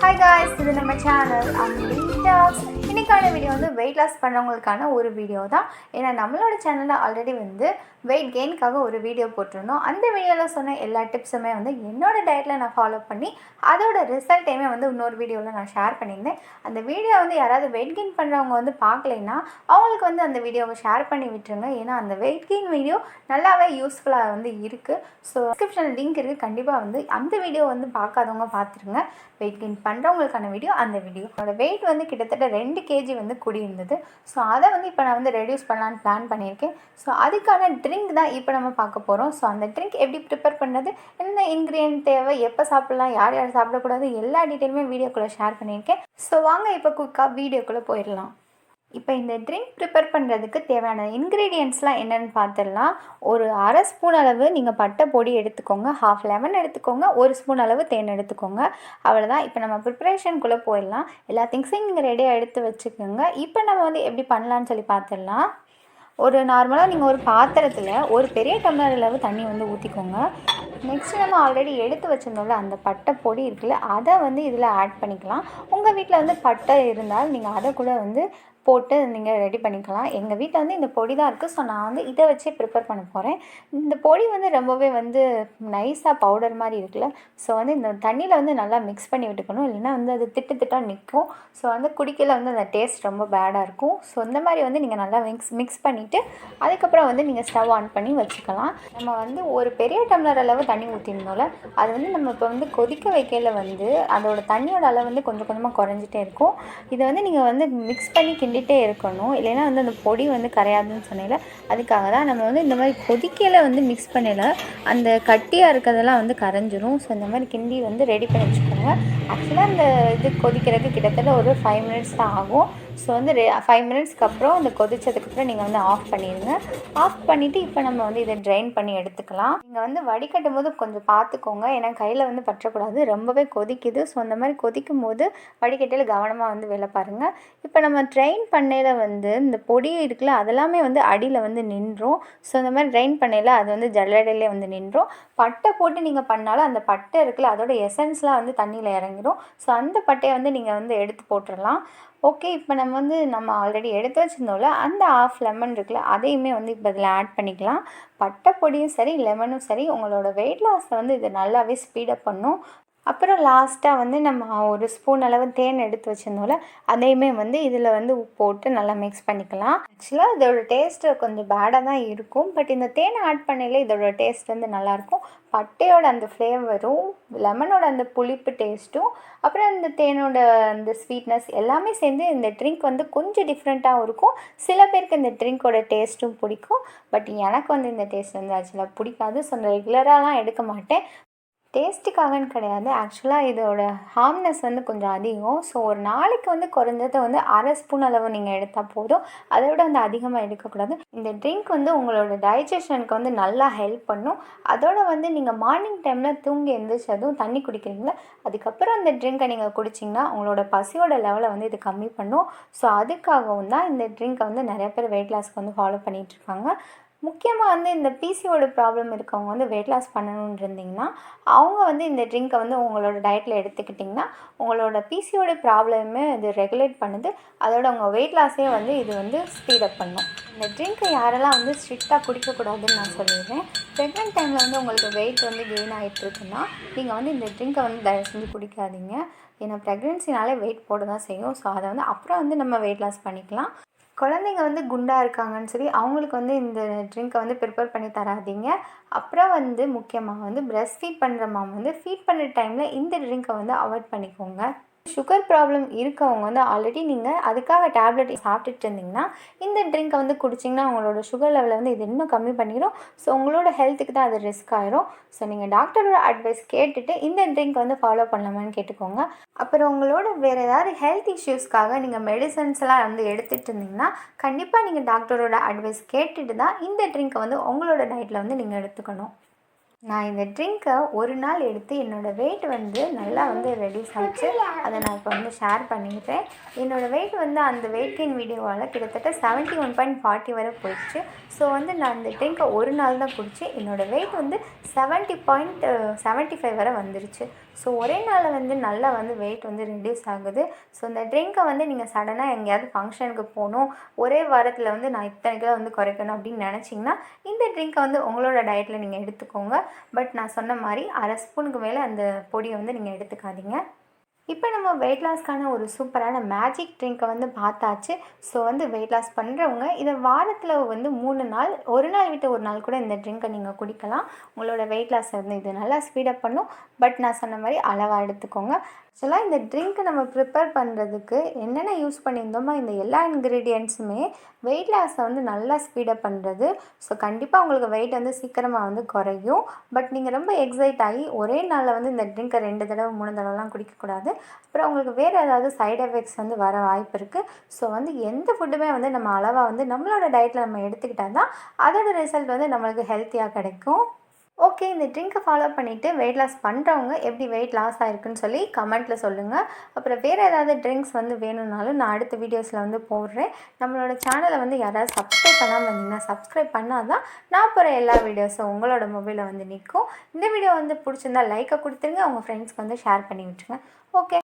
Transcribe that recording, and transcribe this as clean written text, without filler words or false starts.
Hi guys, இது நம்ம channel tax. இன்றைக்கான வீடியோ வந்து வெயிட் லாஸ் பண்ணுறவங்களுக்கான ஒரு வீடியோ தான். ஏன்னா நம்மளோட சேனலில் ஆல்ரெடி வந்து வெயிட் கெயினுக்காக ஒரு வீடியோ போட்டிருந்தோம். அந்த வீடியோவில் சொன்ன எல்லா டிப்ஸுமே வந்து என்னோடய டயட்டில் நான் ஃபாலோ பண்ணி அதோட ரிசல்ட்டையுமே வந்து இன்னொரு வீடியோவில் நான் ஷேர் பண்ணியிருந்தேன். அந்த வீடியோ வந்து யாராவது வெயிட் கெயின் பண்ணுறவங்க வந்து பார்க்கலைன்னா அவங்களுக்கு வந்து அந்த வீடியோவை ஷேர் பண்ணி விட்டுருங்க. ஏன்னா அந்த வெயிட் கெயின் வீடியோ நல்லாவே யூஸ்ஃபுல்லாக வந்து இருக்குது. ஸோ டிஸ்கிரிப்ஷனில் லிங்க் இருக்குது, கண்டிப்பாக வந்து அந்த வீடியோ வந்து பார்க்காதவங்க பார்த்துருங்க. வெயிட் கெயின் பண்ணுறவங்களுக்கான வீடியோ அந்த வீடியோ. என்னோட வெயிட் வந்து கிட்டத்தட்ட 2 kg வந்து கூடி இருந்தது. ஸோ அதை வந்து இப்போ நான் வந்து ரெடியூஸ் பண்ணலான்னு பிளான் பண்ணியிருக்கேன். ஸோ அதுக்கான ட்ரிங்க் தான் இப்போ நம்ம பார்க்க போகிறோம். ஸோ அந்த ட்ரிங்க் எப்படி ப்ரிப்பேர் பண்ணுறது, என்ன இன்க்ரீடியன்ட் தேவை, எப்போ சாப்பிட்லாம், யார் யார் சாப்பிடக்கூடாது, எல்லா டீட்டெயிலுமே வீடியோக்குள்ளே ஷேர் பண்ணியிருக்கேன். ஸோ வாங்க இப்போ குயிக்காக வீடியோக்குள்ளே போயிடலாம். இப்போ இந்த ட்ரிங்க் ப்ரிப்பேர் பண்ணுறதுக்கு தேவையான இன்க்ரீடியன்ட்ஸ்லாம் என்னென்னு பார்த்துடலாம். ஒரு அரை ஸ்பூன் அளவு நீங்கள் பட்டை பொடி எடுத்துக்கோங்க, ½ லெமன் எடுத்துக்கோங்க, 1 ஸ்பூன் அளவு தேன் எடுத்துக்கோங்க. அவ்வளோதான். இப்போ நம்ம ப்ரிப்பரேஷனுக்குள்ளே போயிடலாம். எல்லா திங்ஸையும் நீங்கள் ரெடியாக எடுத்து வச்சுக்கோங்க. இப்போ நம்ம வந்து எப்படி பண்ணலான்னு சொல்லி பார்த்துடலாம். ஒரு நார்மலாக நீங்கள் ஒரு பாத்திரத்தில் ஒரு பெரிய டம்ளர் அளவு தண்ணி வந்து ஊற்றிக்கோங்க. நெக்ஸ்ட்டு நம்ம ஆல்ரெடி எடுத்து வச்சுருந்தோம்ல அந்த பட்டை பொடி இருக்குல்ல, அதை வந்து இதில் ஆட் பண்ணிக்கலாம். உங்கள் வீட்டில் வந்து பட்டை இருந்தால் நீங்கள் அதை கூட வந்து போட்டு நீங்கள் ரெடி பண்ணிக்கலாம். எங்கள் வீட்டில் வந்து இந்த பொடி தான் இருக்குது. ஸோ நான் வந்து இதை வச்சே ப்ரிப்பேர் பண்ண போகிறேன். இந்த பொடி வந்து ரொம்பவே வந்து நைஸாக பவுடர் மாதிரி இருக்குல்ல, ஸோ வந்து இந்த தண்ணியில் வந்து நல்லா மிக்ஸ் பண்ணி விட்டுக்கணும். இல்லைன்னா வந்து அது திட்டாக நிற்கும். ஸோ வந்து குடிக்கையில் வந்து அந்த டேஸ்ட் ரொம்ப பேடாக இருக்கும். ஸோ இந்த மாதிரி வந்து நீங்கள் நல்லா மிக்ஸ் பண்ணிவிட்டு அதுக்கப்புறம் வந்து நீங்கள் ஸ்டவ் ஆன் பண்ணி வச்சுக்கலாம். நம்ம வந்து ஒரு பெரிய டம்ளர் அளவு தண்ணி ஊற்றிருந்தோம்ல, அது வந்து நம்ம இப்போ வந்து கொதிக்க வைக்கையில் வந்து அதோட தண்ணியோட அளவு வந்து கொஞ்சம் கொஞ்சமாக குறைஞ்சிட்டே இருக்கும். இதை வந்து நீங்கள் வந்து மிக்ஸ் பண்ணி கிண்டிகிட்டே இருக்கணும். இல்லைன்னா வந்து அந்த பொடி வந்து கரையாதுன்னு சொன்னேன்ல, அதுக்காக தான் நம்ம வந்து இந்த மாதிரி கொதிக்கையில் வந்து மிக்ஸ் பண்ணல அந்த கட்டியாக இருக்கிறதெல்லாம் வந்து கரைஞ்சிரும். ஸோ இந்த மாதிரி கிண்டி வந்து ரெடி பண்ணி வச்சுக்கோங்க. ஆக்சுவலாக அந்த இது கொதிக்கிறதுக்கு கிட்டத்தட்ட ஒரு 5 மினிட்ஸ் தான் ஆகும். ஸோ வந்து 5 மினிட்ஸ்க்கு அப்புறம் அந்த கொதிச்சதுக்கப்புறம் நீங்கள் வந்து ஆஃப் பண்ணிடுங்க. ஆஃப் பண்ணிவிட்டு இப்போ நம்ம வந்து இதை ட்ரைன் பண்ணி எடுத்துக்கலாம். நீங்கள் வந்து வடிகட்டும் போது கொஞ்சம் பார்த்துக்கோங்க, ஏன்னா கையில் வந்து பற்றக்கூடாது, ரொம்பவே கொதிக்குது. ஸோ அந்த மாதிரி கொதிக்கும் போது வடிகட்டியில் கவனமாக வந்து வேலை பாருங்கள். இப்போ நம்ம ட்ரைன் பண்ணையில் வந்து இந்த பொடி இருக்குல்ல, அதெல்லாமே வந்து அடியில் வந்து நின்றும். ஸோ இந்த மாதிரி ட்ரைன் பண்ணையில் அது வந்து ஜல்லடையிலே வந்து நின்றும். பட்டை போட்டு நீங்கள் பண்ணாலும் அந்த பட்டை இருக்குல்ல, அதோட எசன்ஸ்லாம் வந்து தண்ணியில் இறங்கிடும். ஸோ அந்த பட்டையை வந்து நீங்கள் வந்து எடுத்து போட்டுடலாம். ஓகே, இப்போ நம்ம ஆல்ரெடி எடுத்து வச்சுருந்தோம்ல அந்த ½ லெமன் இருக்குல்ல, அதையுமே வந்து இப்போ இதில் ஆட் பண்ணிக்கலாம். பட்டை பொடியும் சரி லெமனும் சரி உங்களோட வெயிட் லாஸை வந்து இது நல்லாவே ஸ்பீடப் பண்ணும். அப்புறம் லாஸ்ட்டாக வந்து நம்ம 1 ஸ்பூன் அளவு தேன் எடுத்து வச்சுருந்தோம்ல, அதையுமே வந்து இதில் வந்து உப்பு போட்டு நல்லா மிக்ஸ் பண்ணிக்கலாம். ஆக்சுவலாக இதோட டேஸ்ட்டு கொஞ்சம் பேடாக தான் இருக்கும், பட் இந்த தேனை ஆட் பண்ணையில் இதோட டேஸ்ட் வந்து நல்லாயிருக்கும். பட்டையோட அந்த ஃப்ளேவரும் லெமனோட அந்த புளிப்பு டேஸ்ட்டும் அப்புறம் இந்த தேனோட அந்த ஸ்வீட்னஸ் எல்லாமே சேர்ந்து இந்த ட்ரிங்க் வந்து கொஞ்சம் டிஃப்ரெண்ட்டாகவும் இருக்கும். சில பேருக்கு இந்த ட்ரிங்க்கோட டேஸ்ட்டும் பிடிக்கும், பட் எனக்கு வந்து இந்த டேஸ்ட் வந்து ஆக்சுவலாக பிடிக்காது. ஸோ நான் ரெகுலராகலாம் எடுக்க மாட்டேன். டேஸ்ட்டுக்காகன்னு கிடையாது, ஆக்சுவலாக இதோட ஹார்ம்னஸ் வந்து கொஞ்சம் அதிகம். ஸோ ஒரு நாளைக்கு வந்து குறைஞ்சது வந்து ½ ஸ்பூன் அளவு நீங்கள் எடுத்தால் போதும், அதை விட வந்து அதிகமாக எடுக்கக்கூடாது. இந்த ட்ரிங்க் வந்து உங்களோட டைஜஷனுக்கு வந்து நல்லா ஹெல்ப் பண்ணும். அதோட வந்து நீங்கள் மார்னிங் டைமில் தூங்கி எழுந்திரிச்சதும் தண்ணி குடிக்கிறீங்களா, அதுக்கப்புறம் இந்த ட்ரிங்க்கை நீங்கள் குடிச்சிங்கன்னா உங்களோட பசியோட லெவலை வந்து இது கம்மி பண்ணும். ஸோ அதுக்காகவும் தான் இந்த ட்ரிங்க்கை வந்து நிறைய பேர் வெயிட் லாஸ்க்கு வந்து ஃபாலோ பண்ணிகிட்ருக்காங்க. முக்கியமாக வந்து இந்த பிசிஓட ப்ராப்ளம் இருக்கவங்க வந்து வெயிட் லாஸ் பண்ணணுன்னு இருந்தீங்கன்னா அவங்க வந்து இந்த ட்ரிங்க்கை வந்து உங்களோட டயட்டில் எடுத்துக்கிட்டிங்கன்னா உங்களோட பிசிஓட ப்ராப்ளமே இது ரெகுலேட் பண்ணுது. அதோட உங்கள் வெயிட் லாஸே வந்து இது வந்து ஸ்பீடப் பண்ணும். இந்த ட்ரிங்க்கை யாரெல்லாம் வந்து ஸ்ட்ரிக்டாக குடிக்கக்கூடாதுன்னு நான் சொல்லிடுறேன். ப்ரெக்னென்ட் டைமில் வந்து உங்களுக்கு வெயிட் வந்து கெயின் ஆகிட்டுருக்குன்னா நீங்கள் வந்து இந்த ட்ரிங்க்கை வந்து தயவு செஞ்சு குடிக்காதீங்க. ஏன்னா ப்ரெக்னென்சினாலே வெயிட் போட தான் செய்யும். ஸோ அதை வந்து அப்புறம் வந்து நம்ம வெயிட் லாஸ் பண்ணிக்கலாம். குழந்தைங்க வந்து குண்டாக இருக்காங்கன்னு சொல்லி அவங்களுக்கு வந்து இந்த ட்ரிங்க்கை வந்து ப்ரிப்பேர் பண்ணி தராதீங்க. அப்புறம் வந்து முக்கியமாக வந்து பிரெஸ்ட் ஃபீட் பண்ணுற மாம் வந்து ஃபீட் பண்ணுற டைமில் இந்த ட்ரிங்க்கை வந்து அவாய்ட் பண்ணிக்கோங்க. சுகர் ப்ராப்ளம் இருக்கவங்க வந்து ஆல்ரெடி நீங்கள் அதுக்காக டேப்லெட் சாப்பிட்டுட்டு இருந்தீங்கன்னா இந்த ட்ரிங்க்கை வந்து குடிச்சிங்கன்னா உங்களோட சுகர் லெவலை வந்து இது இன்னும் கம்மி பண்ணிடும். ஸோ உங்களோட ஹெல்த்துக்கு தான் அது ரிஸ்க் ஆயிரும். ஸோ நீங்கள் டாக்டரோட அட்வைஸ் கேட்டுட்டு இந்த ட்ரிங்க் வந்து ஃபாலோ பண்ணலாமான்னு கேட்டுக்கோங்க. அப்புறம் உங்களோட வேறு ஏதாவது ஹெல்த் இஷ்யூஸ்க்காக நீங்கள் மெடிசன்ஸ்லாம் வந்து எடுத்துகிட்டு இருந்தீங்கன்னா கண்டிப்பாக நீங்கள் டாக்டரோட அட்வைஸ் கேட்டுட்டு தான் இந்த ட்ரிங்க்கை வந்து உங்களோட டயட்டில் வந்து நீங்கள் எடுத்துக்கணும். நான் இந்த ட்ரிங்க்கை ஒரு நாள் எடுத்து என்னோடய வெயிட் வந்து நல்லா வந்து ரெடியூஸ் ஆச்சு. அதை நான் இப்போ வந்து ஷேர் பண்ணிக்கிறேன். என்னோடய வெயிட் வந்து அந்த வெயிட் கெயின் வீடியோவால் கிட்டத்தட்ட 71.40 வரை போயிடுச்சு. ஸோ வந்து நான் இந்த ட்ரிங்க்கை ஒரு நாள் தான் குடித்தேன். என்னோடய வெயிட் வந்து 70.75 வரை வந்துருச்சு. ஸோ ஒரே நாளில் வந்து நல்லா வந்து வெயிட் வந்து ரெடியூஸ் ஆகுது. ஸோ இந்த ட்ரிங்க்கை வந்து நீங்கள் சடனாக எங்கேயாவது ஃபங்க்ஷனுக்கு போகணும், ஒரே வாரத்தில் வந்து நான் இத்தனை கிலோ வந்து குறைக்கணும் அப்படின்னு நினச்சிங்கன்னா இந்த ட்ரிங்க்கை வந்து உங்களோட டயட்டில் நீங்கள் எடுத்துக்கோங்க. பட் நான் சொன்ன மாதிரி அரை ஸ்பூனுக்கு மேலே அந்த பொடியை வந்து நீங்கள் எடுத்துக்காதீங்க. இப்போ நம்ம வெயிட் லாஸ்க்கான ஒரு சூப்பரான மேஜிக் ட்ரிங்க்கை வந்து பார்த்தாச்சு. ஸோ வந்து வெயிட் லாஸ் பண்ணுறவங்க இதை வாரத்தில் வந்து 3 நாள், ஒரு நாள் விட்டு ஒரு நாள் கூட இந்த ட்ரிங்க்கை நீங்கள் குடிக்கலாம். உங்களோட வெயிட் லாஸை வந்து இது நல்லா ஸ்பீடப் பண்ணும். பட் நான் சொன்ன மாதிரி அளவாக எடுத்துக்கோங்க. ஆக்சுவலாக இந்த ட்ரிங்க்கை நம்ம ப்ரிப்பேர் பண்ணுறதுக்கு என்னென்ன யூஸ் பண்ணியிருந்தோமோ இந்த எல்லா இன்க்ரீடியன்ட்ஸுமே வெயிட் லாஸை வந்து நல்லா ஸ்பீடப் பண்ணுறது. ஸோ கண்டிப்பாக உங்களுக்கு வெயிட் வந்து சீக்கிரமாக வந்து குறையும். பட் நீங்கள் ரொம்ப எக்ஸைட் ஆகி ஒரே நாளில் வந்து இந்த ட்ரிங்க்கை 2 தடவை 3 தடவைலாம் குடிக்கக்கூடாது. அப்புறம் உங்களுக்கு வேறு ஏதாவது சைட் எஃபெக்ட்ஸ் வந்து வர வாய்ப்பு இருக்குது. ஸோ வந்து எந்த ஃபுட்டுமே வந்து நம்ம அளவாக வந்து நம்மளோட டயட்டில் நம்ம எடுத்துக்கிட்டால் தான் அதோட ரிசல்ட் வந்து நம்மளுக்கு ஹெல்த்தியாக கிடைக்கும். ஓகே, இந்த ட்ரிங்க்கை ஃபாலோ பண்ணிவிட்டு வெயிட் லாஸ் பண்ணுறவங்க எப்படி வெயிட் லாஸ் ஆகிருக்குன்னு சொல்லி கமெண்ட்டில் சொல்லுங்கள். அப்புறம் வேறு ஏதாவது ட்ரிங்க்ஸ் வந்து வேணும்னாலும் நான் அடுத்த வீடியோஸில் வந்து போடுறேன். நம்மளோட சேனலை வந்து யாராவது சப்ஸ்கிரைப் பண்ணாமல் இருந்தீங்கன்னா சப்ஸ்கிரைப் பண்ணால் தான் நான் போகிற எல்லா வீடியோஸும் உங்களோட மொபைலில் வந்து நிற்கும். இந்த வீடியோ வந்து பிடிச்சிருந்தா லைக்கை கொடுத்துருங்க, உங்கள் ஃப்ரெண்ட்ஸ்க்கு வந்து ஷேர் பண்ணி விட்டுருங்க. ஓகே.